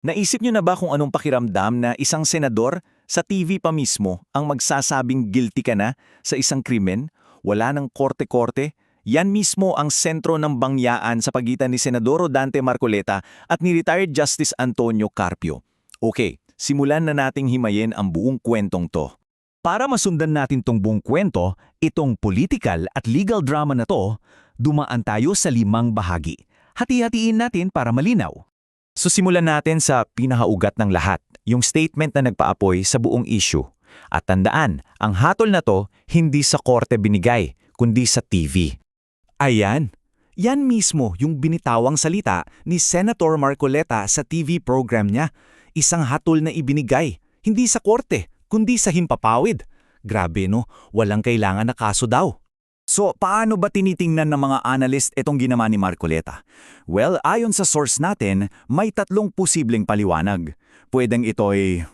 Naisip niyo na ba kung anong pakiramdam na isang senador sa TV pa mismo ang magsasabing guilty ka na sa isang krimen? Wala ng korte-korte? Yan mismo ang sentro ng bangyaan sa pagitan ni Senador Dante Marcoleta at ni retired Justice Antonio Carpio. Okay, simulan na nating himayin ang buong kwentong to. Para masundan natin tong buong kwento, itong political at legal drama na to, dumaan tayo sa 5 bahagi. Hati-hatiin natin para malinaw. So simulan natin sa pinakaugat ng lahat, yung statement na nagpaapoy sa buong issue. At tandaan, ang hatol na to hindi sa korte binigay, kundi sa TV. Ayan, yan mismo yung binitawang salita ni Senator Marcoleta sa TV program niya. Isang hatol na ibinigay, hindi sa korte, kundi sa himpapawid. Grabe no, walang kailangan na kaso daw. So, paano ba tinitingnan ng mga analyst itong ginawa ni Marcoleta? Well, ayon sa source natin, may 3 posibleng paliwanag. Pwedeng ito'y,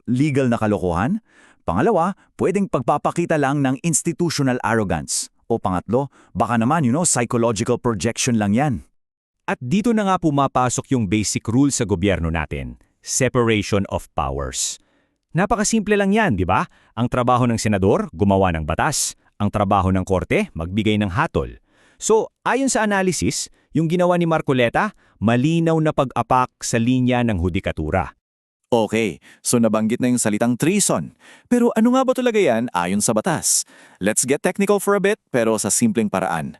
legal na kalokohan. Pangalawa, pwedeng pagpapakita lang ng institutional arrogance. O pangatlo, baka naman, psychological projection lang yan. At dito na nga pumapasok yung basic rule sa gobyerno natin, separation of powers. Napakasimple lang yan, di ba? Ang trabaho ng senador, gumawa ng batas. Ang trabaho ng korte, magbigay ng hatol. So, ayon sa analysis, yung ginawa ni Marcoleta, malinaw na pag-apak sa linya ng hudikatura. Okay, so nabanggit na yung salitang treason. Pero ano nga ba talaga yan ayon sa batas? Let's get technical for a bit, pero sa simpleng paraan.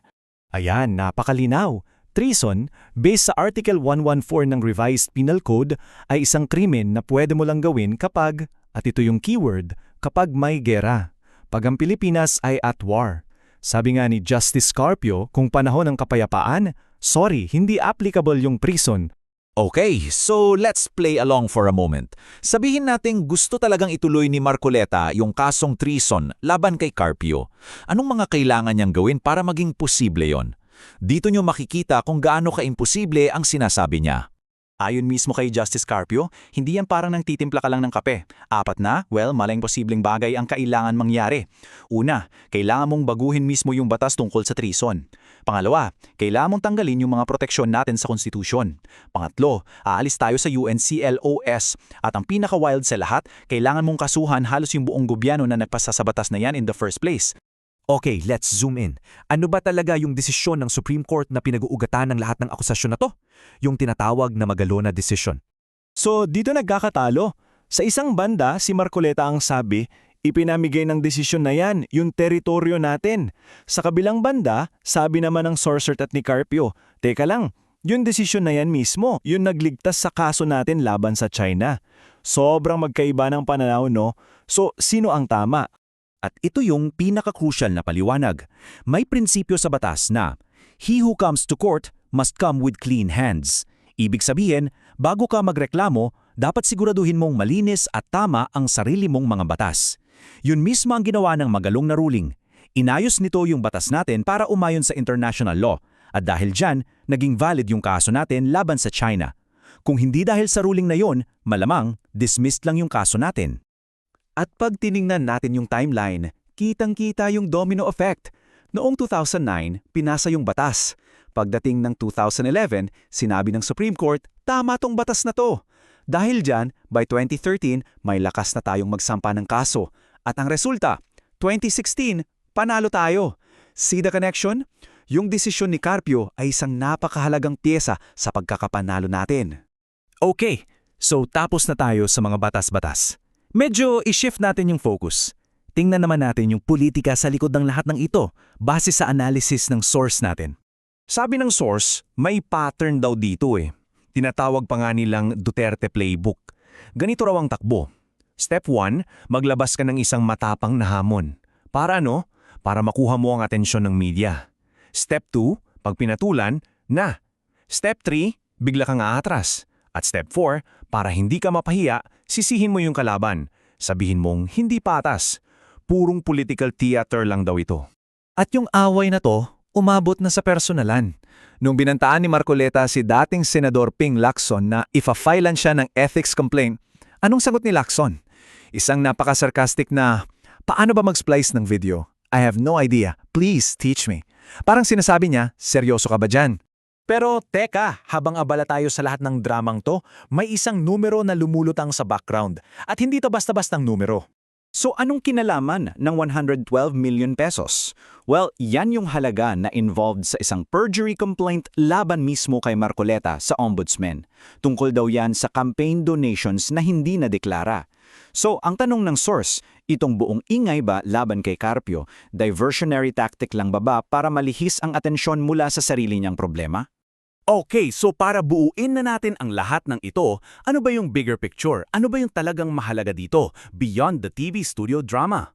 Ayan, napakalinaw. Treason, based sa Article 114 ng Revised Penal Code, ay isang krimen na pwede mo lang gawin kapag, at ito yung keyword, kapag may gera. Pag ang Pilipinas ay at war. Sabi nga ni Justice Carpio, kung panahon ng kapayapaan, sorry, hindi applicable yung treason. Okay, so let's play along for a moment. Sabihin natin gusto talagang ituloy ni Marcoleta yung kasong treason laban kay Carpio. Anong mga kailangan niyang gawin para maging posible yon? Dito niyo makikita kung gaano ka-imposible ang sinasabi niya. Ayon mismo kay Justice Carpio, hindi yan parang nang titimpla ka lang ng kape. 4 na, maling posibleng bagay ang kailangan mangyari. Una, kailangan mong baguhin mismo yung batas tungkol sa treason. Pangalawa, kailangan mong tanggalin yung mga proteksyon natin sa konstitusyon. Pangatlo, aalis tayo sa UNCLOS. At ang pinaka-wild sa lahat, kailangan mong kasuhan halos yung buong gobyerno na nagpasa sa batas na yan in the first place. Okay, let's zoom in. Ano ba talaga yung desisyon ng Supreme Court na pinag-uugatan ng lahat ng akusasyon na to? Yung tinatawag na Magalona Decision. So, dito nagkakatalo. Sa isang banda, si Marcoleta ang sabi, ipinamigay ng desisyon na yan, yung teritoryo natin. Sa kabilang banda, sabi naman ng Sorcert at ni Carpio, teka lang, yung desisyon na yan mismo, yung nagligtas sa kaso natin laban sa China. Sobrang magkaiba ng pananaw, no? So, sino ang tama? At ito yung pinaka-crucial na paliwanag. May prinsipyo sa batas na, he who comes to court must come with clean hands. Ibig sabihin, bago ka magreklamo, dapat siguraduhin mong malinis at tama ang sarili mong mga batas. Yun mismo ang ginawa ng Magalong na ruling. Inayos nito yung batas natin para umayon sa international law. At dahil dyan, naging valid yung kaso natin laban sa China. Kung hindi dahil sa ruling na yon, malamang dismissed lang yung kaso natin. At pag tiningnan natin yung timeline, kitang-kita yung domino effect. Noong 2009, pinasa yung batas. Pagdating ng 2011, sinabi ng Supreme Court, tama tong batas na to. Dahil dyan, by 2013, may lakas na tayong magsampa ng kaso. At ang resulta, 2016, panalo tayo. See the connection? Yung desisyon ni Carpio ay isang napakahalagang pyesa sa pagkakapanalo natin. Okay, so tapos na tayo sa mga batas-batas. Medyo i-shift natin yung focus. Tingnan naman natin yung politika sa likod ng lahat ng ito base sa analysis ng source natin. Sabi ng source, may pattern daw dito eh. Tinatawag pa nga nilang Duterte Playbook. Ganito raw ang takbo. Step 1, maglabas ka ng isang matapang na hamon. Para ano? Para makuha mo ang atensyon ng media. Step 2, pag pinatulan, na. Step 3, bigla kang aatras. At step 4, para hindi ka mapahiya, sisihin mo yung kalaban. Sabihin mong hindi patas. Purong political theater lang daw ito. At yung away na to, umabot na sa personalan. Nung binantaan ni Marcoleta si dating Senador Ping Lacson na ifa-filean siya ng ethics complaint, anong sagot ni Lacson? Isang napaka-sarcastic na, paano ba mag-splice ng video? I have no idea. Please teach me. Parang sinasabi niya, seryoso ka ba dyan? Pero teka, habang abala tayo sa lahat ng dramang to, may isang numero na lumulutang sa background. At hindi to basta-bastang numero. So anong kinalaman ng 112 million pesos? Well, yan yung halaga na involved sa isang perjury complaint laban mismo kay Marcoleta sa ombudsman. Tungkol daw yan sa campaign donations na hindi nadeklara. So, ang tanong ng source, itong buong ingay ba laban kay Carpio, diversionary tactic lang ba para malihis ang atensyon mula sa sarili niyang problema? Okay, so para buuin na natin ang lahat ng ito, ano ba yung bigger picture? Ano ba yung talagang mahalaga dito, beyond the TV studio drama?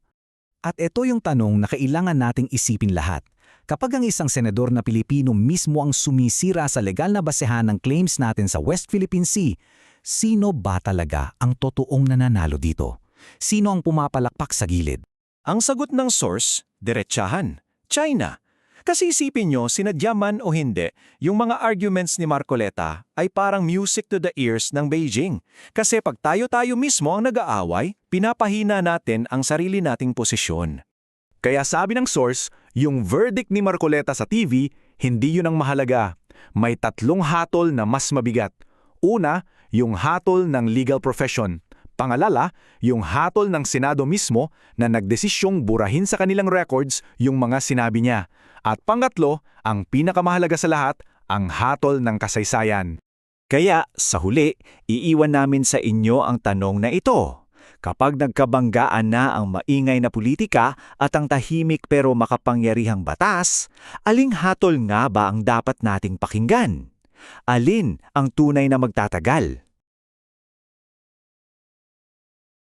At ito yung tanong na kailangan nating isipin lahat. Kapag ang isang senador na Pilipino mismo ang sumisira sa legal na basehan ng claims natin sa West Philippine Sea, sino ba talaga ang totoong nananalo dito? Sino ang pumapalakpak sa gilid? Ang sagot ng source, diretsahan, China. Kasi isipin nyo, sinadya man o hindi, yung mga arguments ni Marcoleta ay parang music to the ears ng Beijing. Kasi pag tayo-tayo mismo ang nag-aaway, pinapahina natin ang sarili nating posisyon. Kaya sabi ng source, yung verdict ni Marcoleta sa TV, hindi yun ang mahalaga. May tatlong hatol na mas mabigat. Una, yung hatol ng legal profession. Pangalala, yung hatol ng Senado mismo na nagdesisyong burahin sa kanilang records yung mga sinabi niya. At pangatlo, ang pinakamahalaga sa lahat, ang hatol ng kasaysayan. Kaya, sa huli, iiwan namin sa inyo ang tanong na ito. Kapag nagkabanggaan na ang maingay na politika at ang tahimik pero makapangyarihang batas, aling hatol nga ba ang dapat nating pakinggan? Alin ang tunay na magtatagal?